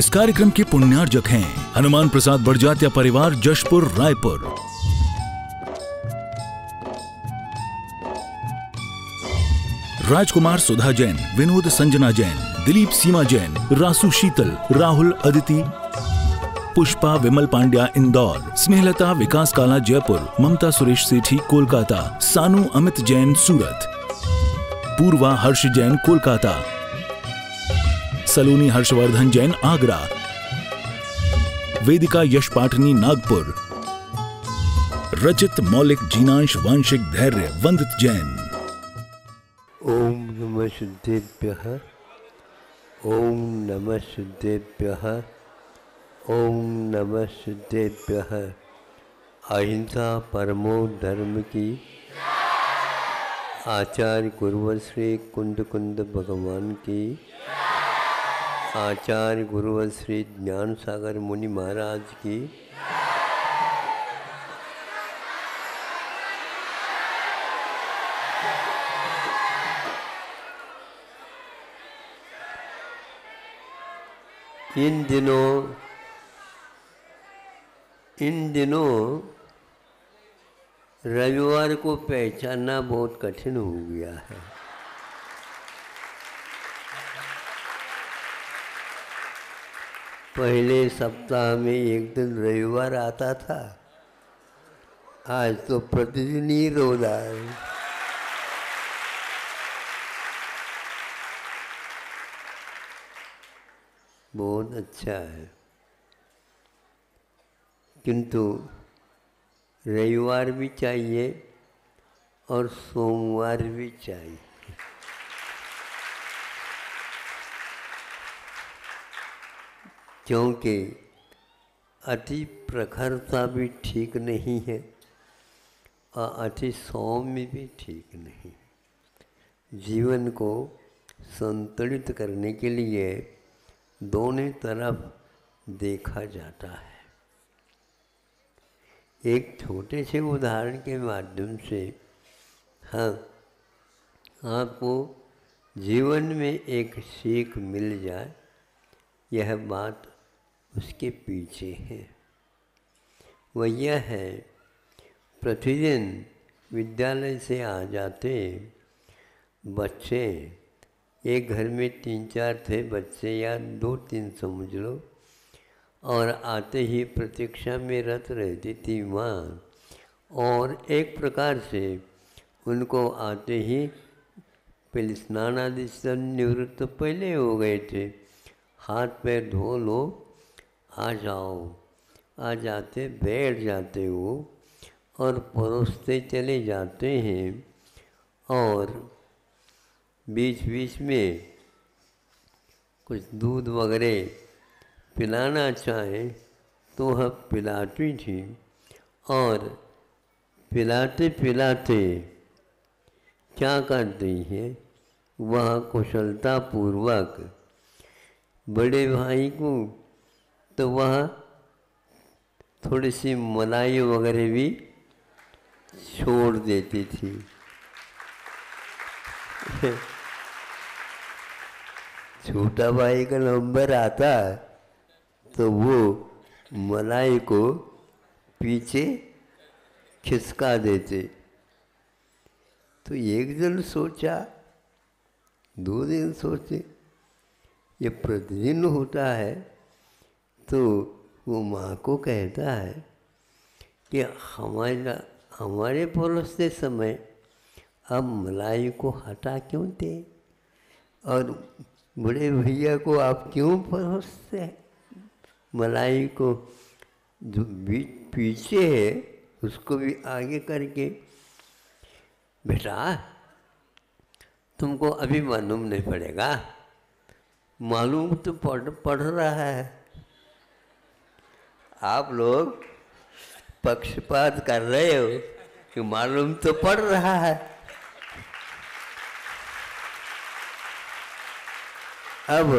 इस कार्यक्रम के पुण्यार्जक हैं हनुमान प्रसाद बड़जात्या परिवार, जशपुर, रायपुर। राजकुमार सुधा जैन, विनोद संजना जैन, दिलीप सीमा जैन, रासु शीतल, राहुल अदिति, पुष्पा विमल पांड्या इंदौर, स्नेहलता विकास काला जयपुर, ममता सुरेश सेठी कोलकाता, सानू अमित जैन सूरत, पूर्वा हर्ष जैन कोलकाता, सलोनी हर्षवर्धन जैन आगरा, वेदिका यश पाटनी नागपुर, रचित मौलिक जीनांश वांशिक धैर्य वंदित जैन। ओम नमः शुद्धेभ्यः, ओम नमः शुद्धेभ्यः, ओम नमः शुद्धेभ्यः। अहिंसा परमो धर्म की। आचार्य गुरुवर श्री कुंद कुंद भगवान की। आचार्य गुरुवर श्री ज्ञान सागर मुनि महाराज की। इन दिनों रविवार को पहचानना बहुत कठिन हो गया है। पहले सप्ताह में एक दिन रविवार आता था, आज तो प्रतिदिन ही रो रहा है। बहुत अच्छा है, किंतु रविवार भी चाहिए और सोमवार भी चाहिए। क्योंकि अति प्रखरता भी ठीक नहीं है और अति सौम्य भी ठीक नहीं। जीवन को संतुलित करने के लिए दोनों तरफ देखा जाता है। एक छोटे से उदाहरण के माध्यम से आपको जीवन में एक सीख मिल जाए, यह बात उसके पीछे है। वह यह है, प्रतिदिन विद्यालय से आ जाते बच्चे, एक घर में 3-4 थे बच्चे या 2-3 समझ लो, और आते ही प्रतीक्षा में रत रहती थी माँ, और एक प्रकार से उनको आते ही पहले स्नान आदि से निवृत्त तो पहले हो गए थे, हाथ पैर धो लो, आ जाओ। आ जाते, बैठ जाते वो और परोसते चले जाते हैं, और बीच बीच में कुछ दूध वगैरह पिलाना चाहे तो वह पिलाती थी, और पिलाते पिलाते क्या करती है, वह कुशलतापूर्वक बड़े भाई को तो वह थोड़ी सी मलाई वगैरह भी छोड़ देती थी। छोटा भाई का नंबर आता तो वो मलाई को पीछे खिसका देते। तो एक दिन सोचा, 2 दिन सोचे, ये प्रतिदिन होता है, तो वो माँ को कहता है कि हमारे परोसते समय अब मलाई को हटा क्यों दे, और बड़े भैया को आप क्यों परोसते हैं? मलाई को जो पीछे है उसको भी आगे करके। बेटा, तुमको अभी मालूम नहीं पड़ेगा, मालूम तो पढ़ रहा है। आप लोग पक्षपात कर रहे हो कि मालूम तो पड़ रहा है। अब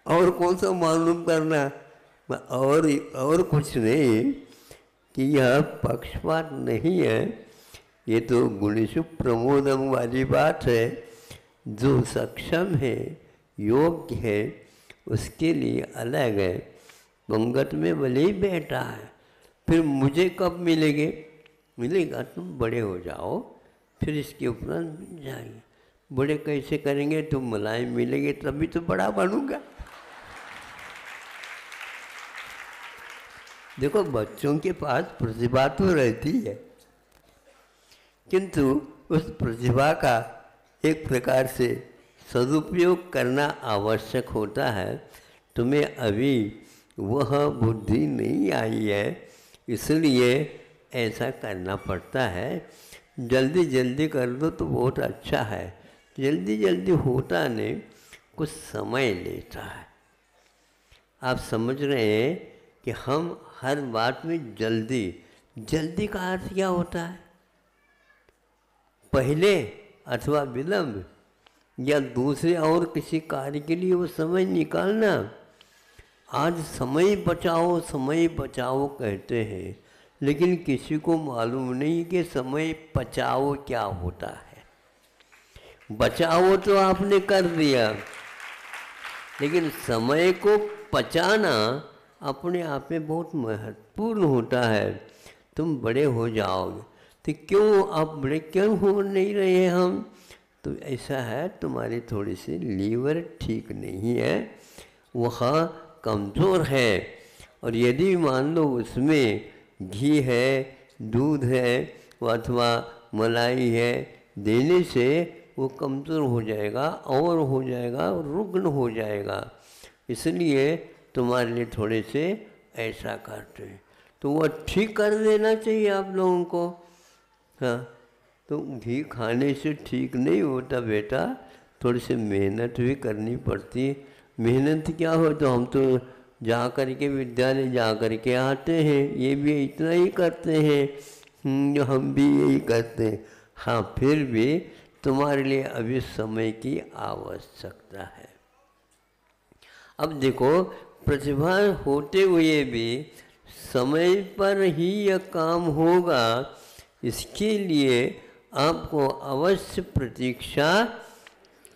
और कौन सा मालूम करना, और कुछ नहीं कि यह पक्षपात नहीं है, ये तो गुणेषु प्रमोदम वाली बात है। जो सक्षम है, योग्य है, उसके लिए अलग है। पंगत में भले ही बैठा है, फिर मुझे कब मिलेगा तुम बड़े हो जाओ, फिर इसके उपरांत मिल जाएंगे। बड़े कैसे करेंगे? तुम मुलायम मिलेंगे तभी तो बड़ा बनूंगा। देखो, बच्चों के पास प्रतिभा तो रहती है, किंतु उस प्रतिभा का एक प्रकार से सदुपयोग करना आवश्यक होता है। तुम्हें अभी वह बुद्धि नहीं आई है, इसलिए ऐसा करना पड़ता है। जल्दी जल्दी कर दो तो बहुत अच्छा है, जल्दी जल्दी होता नहीं, कुछ समय लेता है। आप समझ रहे हैं कि हम हर बात में जल्दी का अर्थ क्या होता है? पहले अथवा विलंब, या दूसरे और किसी कार्य के लिए वो समय निकालना। आज समय बचाओ कहते हैं, लेकिन किसी को मालूम नहीं कि समय बचाओ क्या होता है। बचाओ तो आपने कर दिया, लेकिन समय को बचाना अपने आप में बहुत महत्वपूर्ण होता है। तुम बड़े हो जाओगे तो क्यों आप बड़े क्यों हो नहीं रहे हम? तो ऐसा है, तुम्हारी थोड़ी सी लीवर ठीक नहीं है, वह कमज़ोर है। और यदि मान लो उसमें घी है, दूध है अथवा मलाई है, देने से वो कमज़ोर हो जाएगा और रुग्ण हो जाएगा। इसलिए तुम्हारे लिए थोड़े से ऐसा करते हैं, तो वह ठीक कर देना चाहिए आप लोगों को। हाँ, तो घी खाने से ठीक नहीं होता बेटा, थोड़ी सी मेहनत भी करनी पड़ती है। मेहनत क्या हो, तो हम तो जा कर के विद्यालय जा कर के आते हैं, ये भी इतना ही करते हैं, हम भी यही करते हैं। हाँ, फिर भी तुम्हारे लिए अभी समय की आवश्यकता है। अब देखो, प्रतिभा होते हुए भी समय पर ही यह काम होगा, इसके लिए आपको अवश्य प्रतीक्षा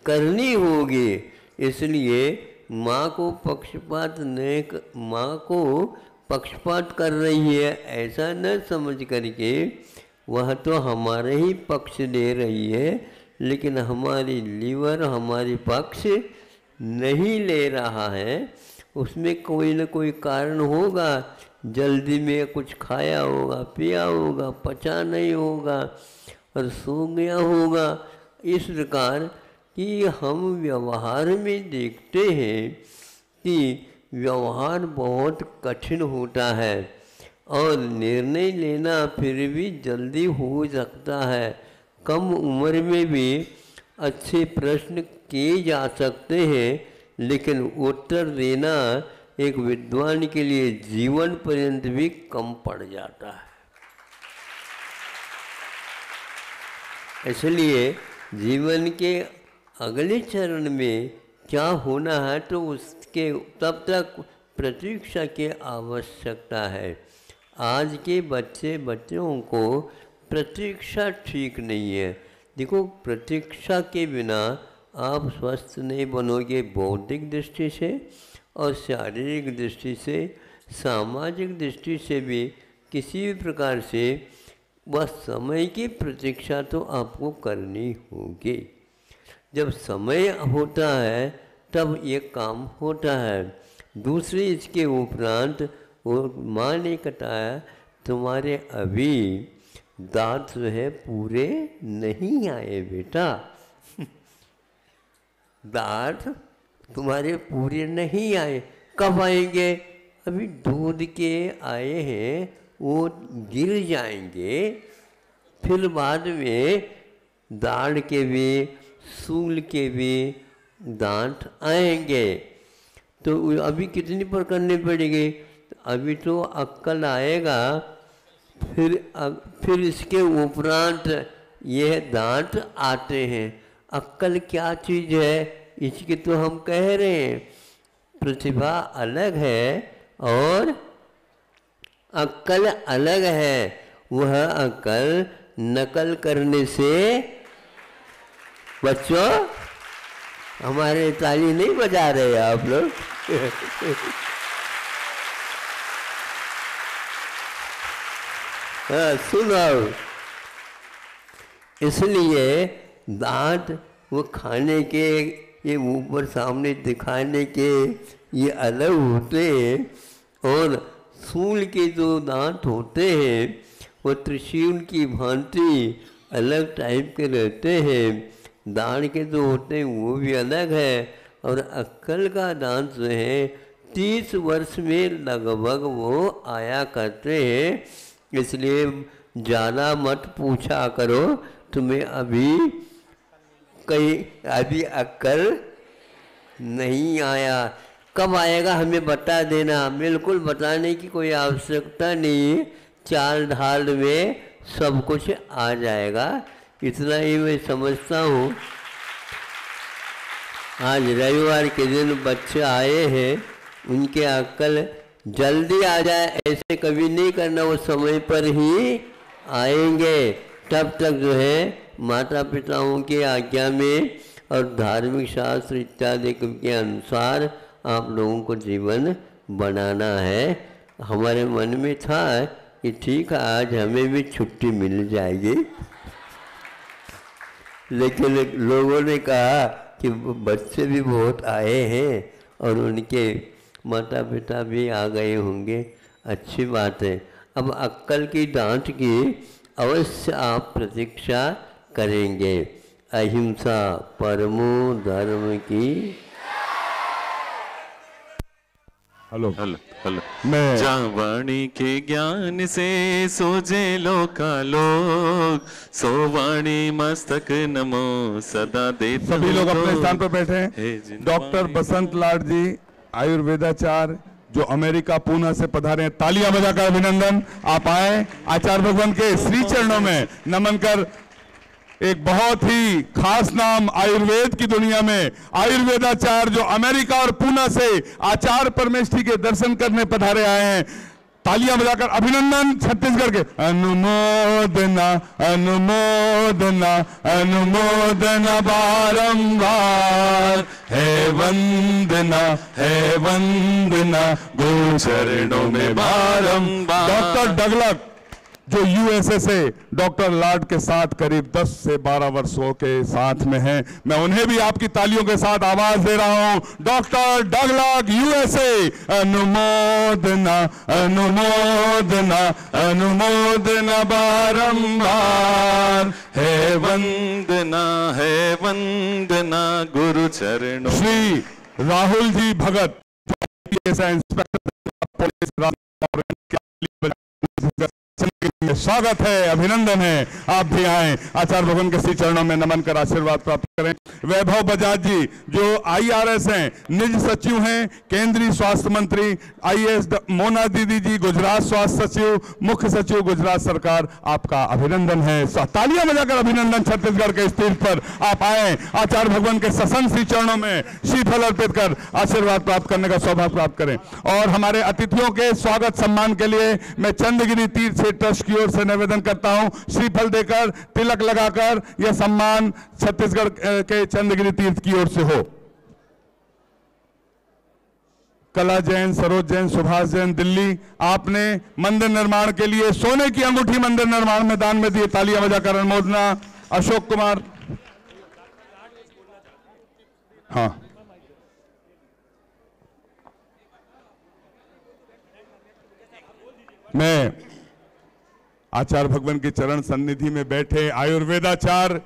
करनी होगी। इसलिए माँ को पक्षपात कर रही है ऐसा न समझ करके, वह तो हमारे ही पक्ष ले रही है, लेकिन हमारी लीवर हमारी पक्ष नहीं ले रहा है। उसमें कोई न कोई कारण होगा, जल्दी में कुछ खाया होगा, पिया होगा, पचा नहीं होगा और सो गया होगा। इस प्रकार कि हम व्यवहार में देखते हैं कि व्यवहार बहुत कठिन होता है और निर्णय लेना फिर भी जल्दी हो सकता है। कम उम्र में भी अच्छे प्रश्न किए जा सकते हैं, लेकिन उत्तर देना एक विद्वान के लिए जीवन पर्यंत भी कम पड़ जाता है। इसलिए जीवन के अगले चरण में क्या होना है, तो उसके तब तक प्रतीक्षा की आवश्यकता है। आज के बच्चों को प्रतीक्षा ठीक नहीं है। देखो, प्रतीक्षा के बिना आप स्वस्थ नहीं बनोगे, बौद्धिक दृष्टि से और शारीरिक दृष्टि से, सामाजिक दृष्टि से भी किसी भी प्रकार से वह समय की प्रतीक्षा तो आपको करनी होगी। जब समय होता है तब ये काम होता है। दूसरी इसके उपरांत वो माँ ने बताया, तुम्हारे अभी दांत जो है पूरे नहीं आए बेटा, दांत तुम्हारे पूरे नहीं आए। कब आएंगे? अभी दूध के आए हैं, वो गिर जाएंगे, फिर बाद में दाढ़ के भी सूल के भी दांत आएंगे। तो अभी कितनी पर करनी पड़ेगी? अभी तो अक्कल आएगा, फिर इसके उपरांत यह दांत आते हैं। अक्कल क्या चीज़ है, इसकी तो हम कह रहे हैं। प्रतिभा अलग है और अक्कल अलग है। वह अक्कल नकल करने से, बच्चों हमारे ताली नहीं बजा रहे आप लोग। हाँ, सुनो। इसलिए दांत वो खाने के, ये ऊपर सामने दिखाने के, ये अलग होते हैं। और सूल के जो दांत होते हैं वो त्रिशूल की भांति अलग टाइप के रहते हैं। दांत के जो होते हैं वो भी अलग है। और अक्कल का दांत जो है 30 वर्ष में लगभग वो आया करते हैं। इसलिए ज़्यादा मत पूछा करो, तुम्हें अभी अक्ल नहीं आया। कब आएगा हमें बता देना, बिल्कुल बताने की कोई आवश्यकता नहीं। चाल ढाल में सब कुछ आ जाएगा, इतना ही मैं समझता हूँ। आज रविवार के दिन बच्चे आए हैं, उनके अक्ल जल्दी आ जाए ऐसे कभी नहीं करना, वो समय पर ही आएंगे। तब तक जो है माता पिताओं की आज्ञा में और धार्मिक शास्त्र इत्यादि के अनुसार आप लोगों को जीवन बनाना है। हमारे मन में था कि ठीक है आज हमें भी छुट्टी मिल जाएगी, लेकिन लोगों ने कहा कि बच्चे भी बहुत आए हैं और उनके माता पिता भी आ गए होंगे। अच्छी बात है। अब अक्कल की डांट की अवश्य आप प्रतीक्षा करेंगे। अहिंसा परमो धर्म की। Hello hello hello. मैं जावाणी के ज्ञान से सोजे लोका लोग, सोवाणी मस्तक नमो सदा देते। सभी लोग अपने स्थान पर बैठे हैं। डॉक्टर बसंत लाड जी आयुर्वेदाचार्य जो अमेरिका पूना से पधारे हैं, तालियां बजाकर अभिनंदन। आप आए आचार्य भगवान के श्री चरणों में नमन कर। एक बहुत ही खास नाम आयुर्वेद की दुनिया में, आयुर्वेदाचार्य जो अमेरिका और पूना से आचार्य परमेष्ठी के दर्शन करने पधारे आए हैं। तालियां बजाकर अभिनंदन। छत्तीसगढ़ के अनुमोदना अनुमोदना अनुमोदना बारंबार है वंदना गुरु चरणों में बारंबार। डॉक्टर डगलग जो यूएसए से डॉक्टर लाड के साथ करीब 10 से 12 वर्षों के साथ में हैं, मैं उन्हें भी आपकी तालियों के साथ आवाज दे रहा हूं। डॉक्टर डगलग यूएसए, अनुमोदना अनुमोदना अनुमोदना बारंबार है वंदना गुरु चरणों। श्री राहुल जी भगत इंस्पेक्टर पुलिस, स्वागत है, अभिनंदन है। आप भी आए आचार्य भगवान के श्री चरणों में नमन कर आशीर्वाद प्राप्त करें। वैभव बजाज जी जो आईआरएस हैं, निज सचिव हैं, केंद्रीय स्वास्थ्य मंत्री, आईएएस मोना दीदी जी गुजरात स्वास्थ्य सचिव, मुख्य सचिव गुजरात सरकार, आपका अभिनंदन है। तालियां बजाकर अभिनंदन। छत्तीसगढ़ के इस तीर्थ पर आप आए आचार्य भगवान के ससन श्री चरणों में श्रीफल अर्पित कर आशीर्वाद प्राप्त करने का सौभाग्य प्राप्त करें। और हमारे अतिथियों के स्वागत सम्मान के लिए मैं चंद्रगिरी तीर्थ से ट्रस्ट की ओर से निवेदन करता हूं, श्रीफल देकर तिलक लगाकर यह सम्मान छत्तीसगढ़ के चंद्रगिरी तीर्थ की ओर से हो। कला जैन, सरोज जैन, सुभाष जैन दिल्ली, आपने मंदिर निर्माण के लिए सोने की अंगूठी मंदिर निर्माण में दान में दिए, तालियां बजाकर अनुमोदना। अशोक कुमार, हाँ मैं आचार्य भगवान के चरण सन्निधि में बैठे आयुर्वेदाचार्य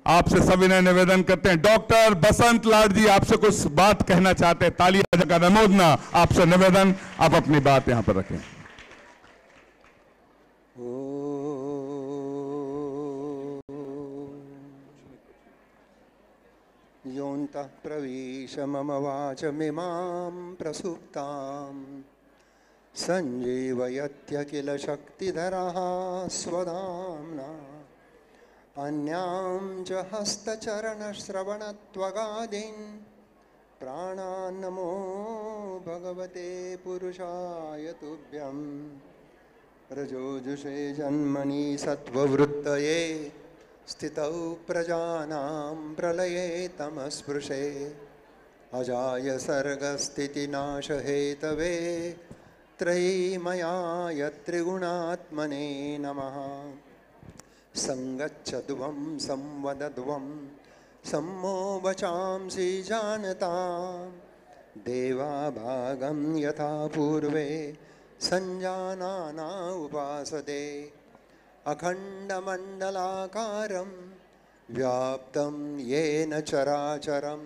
आपसे सविनय निवेदन करते हैं। डॉक्टर बसंत लाड जी आपसे कुछ बात कहना चाहते हैं, तालियां बजाकर अनुमोदना। आपसे निवेदन, आप अपनी बात यहां पर रखें। योऽन्तः प्रविश मम वाचमिमां प्रसुप्ताम् सञ्जीवयत्यखिल शक्तिधरः स्वधाम्ना अन्यां च हस्तचरणश्रवणत्वगादीन् प्राणान् नमो भगवते पुरुषाय तुभ्यं रजोजुषे जन्मनि सत्त्ववृत्तये स्थितौ प्रजानां प्रलये तमस्पृशे अजाय सर्गस्थितिनाशहेतवे त्रयीमयाय त्रिगुणात्मने नमः। संगच्छध्वं संवदध्वं सम्मो वचांसि जानतां देवाभागं यथा पूर्वे संजानाना उपासते। अखण्डमण्डलाकारं व्याप्तं येन चराचरं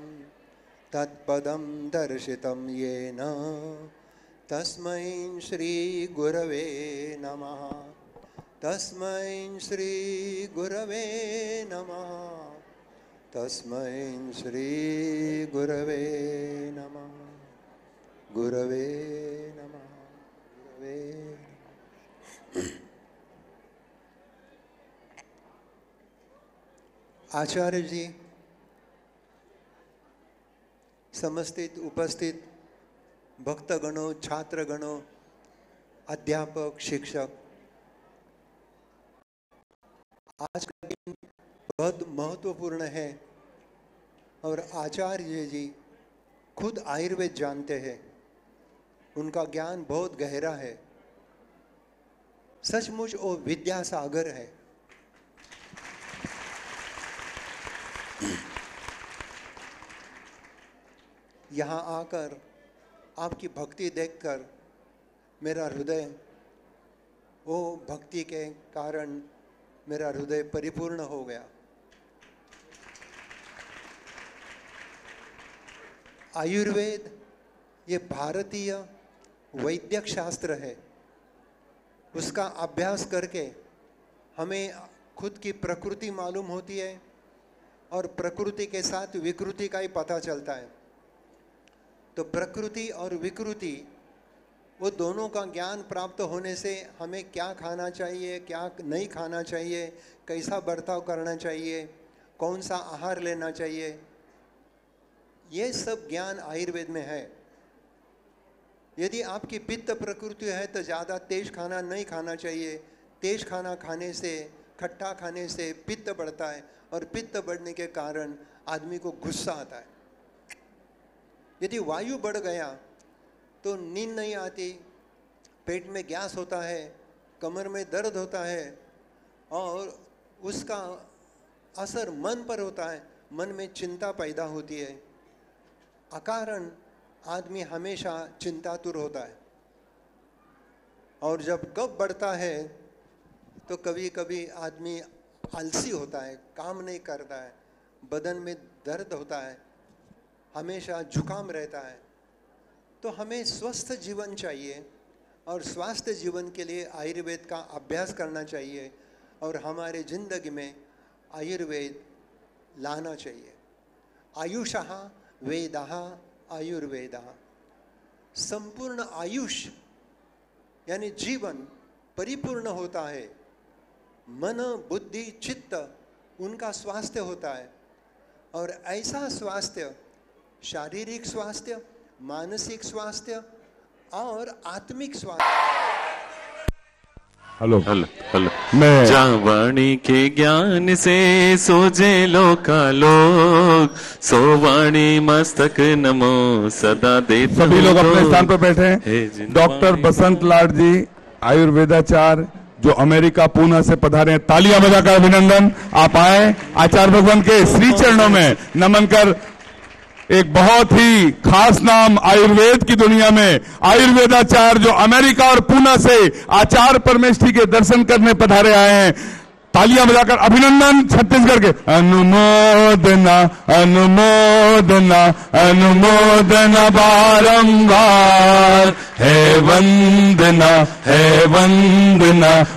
तत्पदं दर्शितं येन तस्मै श्रीगुरवे नमः। तस्मै श्रीगुरवे नमः। तस्मै श्रीगुरवे नमः। गुरवे नमः। गुरवे नमः। आचार्य जी, समस्थित उपस्थित भक्तगणों, छात्रगणों, अध्यापक, शिक्षक, आज का दिन बहुत महत्वपूर्ण है और आचार्य जी खुद आयुर्वेद जानते हैं, उनका ज्ञान बहुत गहरा है, सचमुच वो विद्या सागर है। यहाँ आकर आपकी भक्ति देखकर मेरा हृदय, वो भक्ति के कारण मेरा हृदय परिपूर्ण हो गया। आयुर्वेद ये भारतीय वैद्यक शास्त्र है। उसका अभ्यास करके हमें खुद की प्रकृति मालूम होती है और प्रकृति के साथ विकृति का ही पता चलता है। तो प्रकृति और विकृति वो दोनों का ज्ञान प्राप्त होने से हमें क्या खाना चाहिए, क्या नहीं खाना चाहिए, कैसा बर्ताव करना चाहिए, कौन सा आहार लेना चाहिए, ये सब ज्ञान आयुर्वेद में है। यदि आपकी पित्त प्रकृति है तो ज़्यादा तेज खाना नहीं खाना चाहिए। तेज खाना खाने से, खट्टा खाने से पित्त बढ़ता है और पित्त बढ़ने के कारण आदमी को गुस्सा आता है। यदि वायु बढ़ गया तो नींद नहीं आती, पेट में गैस होता है, कमर में दर्द होता है और उसका असर मन पर होता है, मन में चिंता पैदा होती है। अकारण आदमी हमेशा चिंतातुर होता है और जब कब बढ़ता है तो कभी कभी आदमी आलसी होता है, काम नहीं करता है, बदन में दर्द होता है, हमेशा जुकाम रहता है। तो हमें स्वस्थ जीवन चाहिए और स्वास्थ्य जीवन के लिए आयुर्वेद का अभ्यास करना चाहिए और हमारे जिंदगी में आयुर्वेद लाना चाहिए। आयुषः वेदः आयुर्वेदः। संपूर्ण आयुष यानी जीवन परिपूर्ण होता है, मन बुद्धि चित्त उनका स्वास्थ्य होता है और ऐसा स्वास्थ्य, शारीरिक स्वास्थ्य, मानसिक स्वास्थ्य और आत्मिक स्वास्थ्य। Hello hello hello. मैं वाणी के ज्ञान से सोजे लोकालोक, सो वाणी मस्तक नमो सदा देता। सभी लोग अपने स्थान पर बैठे हैं। डॉक्टर बसंत लाड जी, आयुर्वेदाचार्य, जो अमेरिका पूना से पधारे हैं, तालियां बजाकर अभिनंदन। आप आए, आचार्य भगवान के श्री चरणों में नमन कर। एक बहुत ही खास नाम आयुर्वेद की दुनिया में, आयुर्वेदाचार्य जो अमेरिका और पूना से आचार्य परमेश्वरी के दर्शन करने पधारे आए हैं। तालियां बजाकर अभिनंदन छत्तीसगढ़ के। अनुमोदना अनुमोदना अनुमोदना बारंबार, है वंदना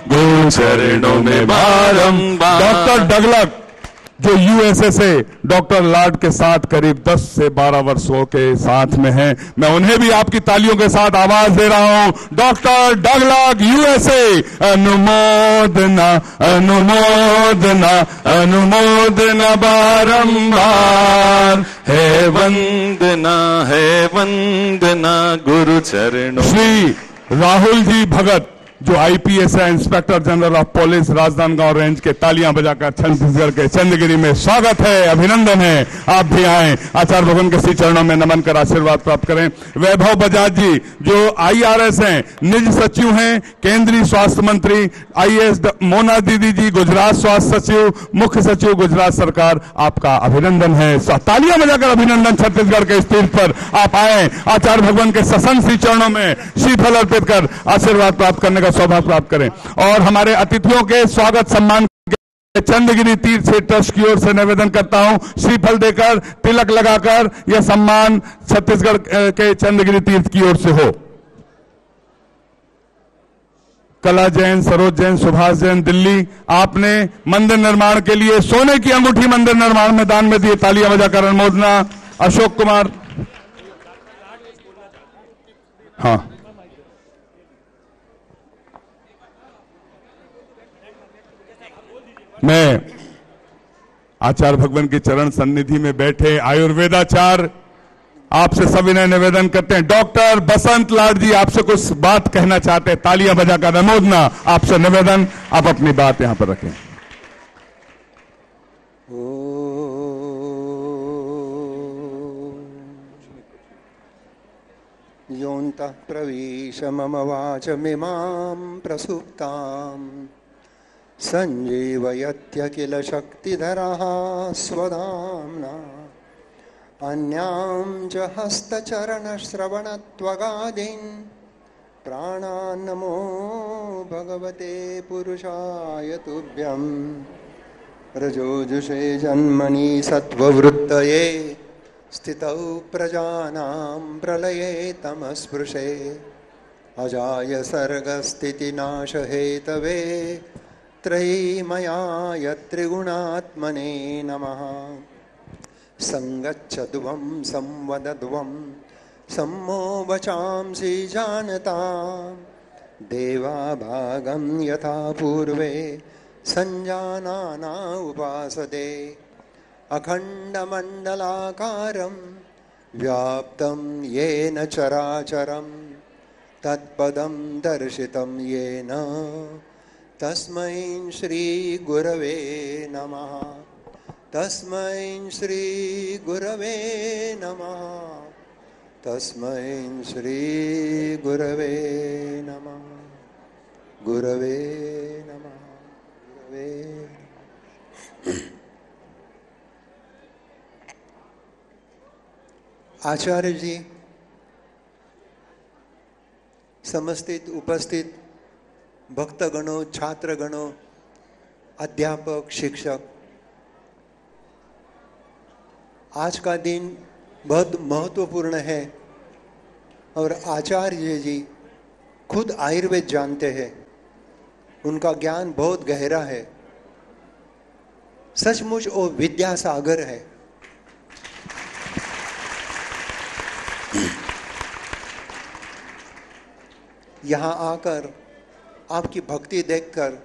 गुरु चरणों में बारंबार। डॉक्टर डगलग जो यूएसए से डॉक्टर लाड के साथ करीब 10 से 12 वर्षों के साथ में हैं, मैं उन्हें भी आपकी तालियों के साथ आवाज दे रहा हूं। डॉक्टर डगलग यूएसए, अनुमोदना अनुमोदना अनुमोदना बारंबार, है वंदना गुरु चरणों। श्री राहुल जी भगत जो आईपीएस है, inspector general of police Rajnandgaon range के, तालियां बजाकर छत्तीसगढ़ के चंद्रगिरी में स्वागत है, अभिनंदन है। आप भी आए, आचार्य भगवान के श्री चरणों में नमन कर आशीर्वाद प्राप्त करें। वैभव बजाज जी जो आईआरएस हैं, निज सचिव हैं, केंद्रीय स्वास्थ्य मंत्री, आईएएस मोना दीदी जी गुजरात स्वास्थ्य सचिव, मुख्य सचिव गुजरात सरकार, आपका अभिनंदन है। तालियां बजाकर अभिनंदन। छत्तीसगढ़ के इस तीर्थ पर आप आए, आचार्य भगवान के ससन श्री चरणों में श्रीफल अर्पित कर आशीर्वाद प्राप्त करने का सौभाग्य प्राप्त करें। और हमारे अतिथियों के स्वागत सम्मान के चंद्रगिरी तीर्थ से ट्रस्ट की ओर से निवेदन करता हूं, श्रीफल देकर, तिलक लगाकर यह सम्मान छत्तीसगढ़ के चंद्रगिरी तीर्थ की ओर से हो। कला जैन, सरोज जैन, सुभाष जैन, दिल्ली, आपने मंदिर निर्माण के लिए सोने की अंगूठी मंदिर निर्माण में दान में दिए, तालियां बजाकर अनुमोदना। अशोक कुमार, हाँ, मैं आचार्य भगवान की चरण सन्निधि में बैठे आयुर्वेदाचार्य आपसे सविनय निवेदन करते हैं। डॉक्टर बसंत लाड जी आपसे कुछ बात कहना चाहते हैं, तालियां बजाकर अनुमोदना। आपसे निवेदन, आप अपनी बात यहां पर रखें। योऽन्तः प्रविश मम वाचमिमां प्रसुप्तां सञ्जीवयत्यखिल शक्तिधरः स्वधाम्ना अन्यां च हस्तचरणश्रवणत्वगादीन् प्राणान् नमो भगवते पुरुषाय तुभ्यं। रजोजुषे जन्मनि सत्त्ववृत्तये स्थितौ प्रजानां प्रलये तमस्पृशे अजाय सर्गस्थितिनाशहेतवे त्रयीमयाय त्रिगुणात्मने नमः। संगच्छध्वं संवदध्वं सम्मो वचांसि जानतां देवाभागं यथा पूर्वे संजानाना उपासते अखण्डमण्डलाकारं व्याप्तं येन चराचरं तत्पदं दर्शितं येन तस्मै श्रीगुरवे नमः। तस्मै श्रीगुरवे नमः। तस्मै श्रीगुरवे नमः। गुरवे नमः। गुरवे आचार्य जी, समस्थित उपस्थित भक्तगणों, छात्रगणों, अध्यापक, शिक्षक, आज का दिन बहुत महत्वपूर्ण है और आचार्य जी खुद आयुर्वेद जानते हैं, उनका ज्ञान बहुत गहरा है, सचमुच वो विद्यासागर है। यहाँ आकर आपकी भक्ति देखकर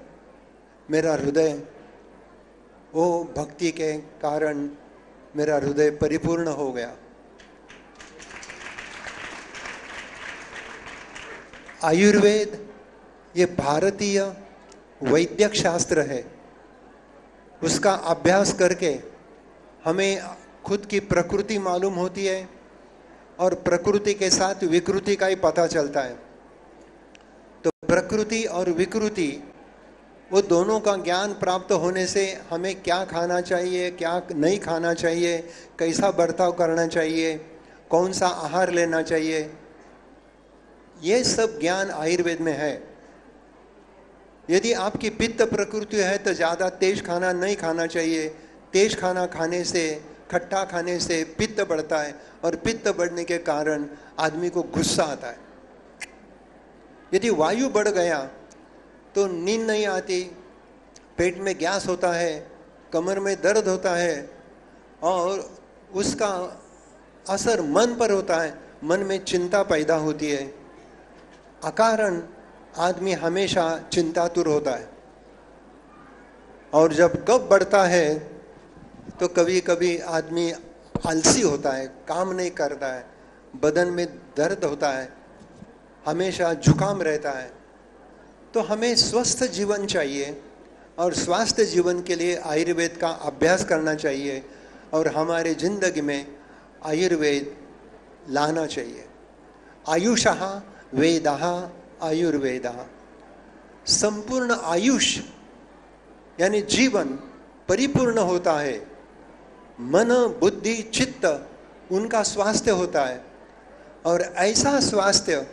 मेरा हृदय, वो भक्ति के कारण मेरा हृदय परिपूर्ण हो गया। आयुर्वेद ये भारतीय वैद्यक शास्त्र है, उसका अभ्यास करके हमें खुद की प्रकृति मालूम होती है और प्रकृति के साथ विकृति का ही पता चलता है। तो प्रकृति और विकृति वो दोनों का ज्ञान प्राप्त होने से हमें क्या खाना चाहिए, क्या नहीं खाना चाहिए, कैसा बर्ताव करना चाहिए, कौन सा आहार लेना चाहिए, ये सब ज्ञान आयुर्वेद में है। यदि आपकी पित्त प्रकृति है तो ज़्यादा तेज खाना नहीं खाना चाहिए। तेज खाना खाने से, खट्टा खाने से पित्त बढ़ता है और पित्त बढ़ने के कारण आदमी को गुस्सा आता है। यदि वायु बढ़ गया तो नींद नहीं आती, पेट में गैस होता है, कमर में दर्द होता है और उसका असर मन पर होता है, मन में चिंता पैदा होती है। अकारण आदमी हमेशा चिंतातुर होता है और जब कफ बढ़ता है तो कभी कभी आदमी आलसी होता है, काम नहीं करता है, बदन में दर्द होता है, हमेशा जुकाम रहता है। तो हमें स्वस्थ जीवन चाहिए और स्वास्थ्य जीवन के लिए आयुर्वेद का अभ्यास करना चाहिए और हमारे जिंदगी में आयुर्वेद लाना चाहिए। आयुषः वेदः आयुर्वेदः। संपूर्ण आयुष यानी जीवन परिपूर्ण होता है, मन बुद्धि चित्त उनका स्वास्थ्य होता है। और ऐसा स्वास्थ्य,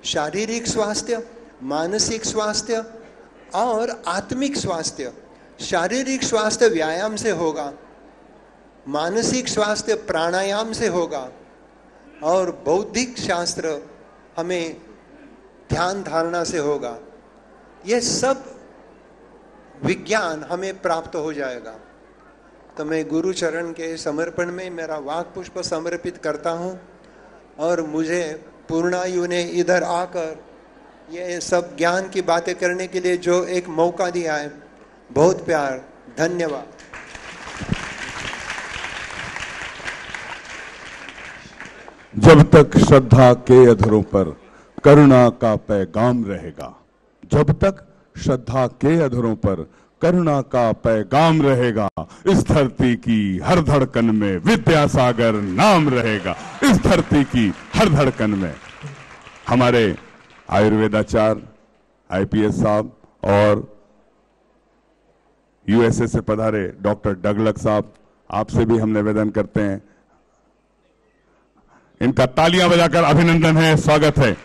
शारीरिक स्वास्थ्य, मानसिक स्वास्थ्य और आत्मिक स्वास्थ्य, शारीरिक स्वास्थ्य व्यायाम से होगा, मानसिक स्वास्थ्य प्राणायाम से होगा और बौद्धिक शास्त्र हमें ध्यान धारणा से होगा। यह सब विज्ञान हमें प्राप्त हो जाएगा। तो मैं गुरु चरण के समर्पण में मेरा वाक पुष्प समर्पित करता हूँ और मुझे पूर्णायु ने इधर आकर ये सब ज्ञान की बातें करने के लिए जो एक मौका दिया है, बहुत प्यार, धन्यवाद। जब तक श्रद्धा के अधरों पर करुणा का पैगाम रहेगा, जब तक श्रद्धा के अधरों पर करुणा का पैगाम रहेगा, इस धरती की हर धड़कन में विद्यासागर नाम रहेगा। इस धरती की हर धड़कन में हमारे आयुर्वेदाचार्य आईपीएस साहब और यूएसए से पधारे डॉक्टर डगलक साहब, आपसे भी हम निवेदन करते हैं, इनका तालियां बजाकर अभिनंदन है, स्वागत है।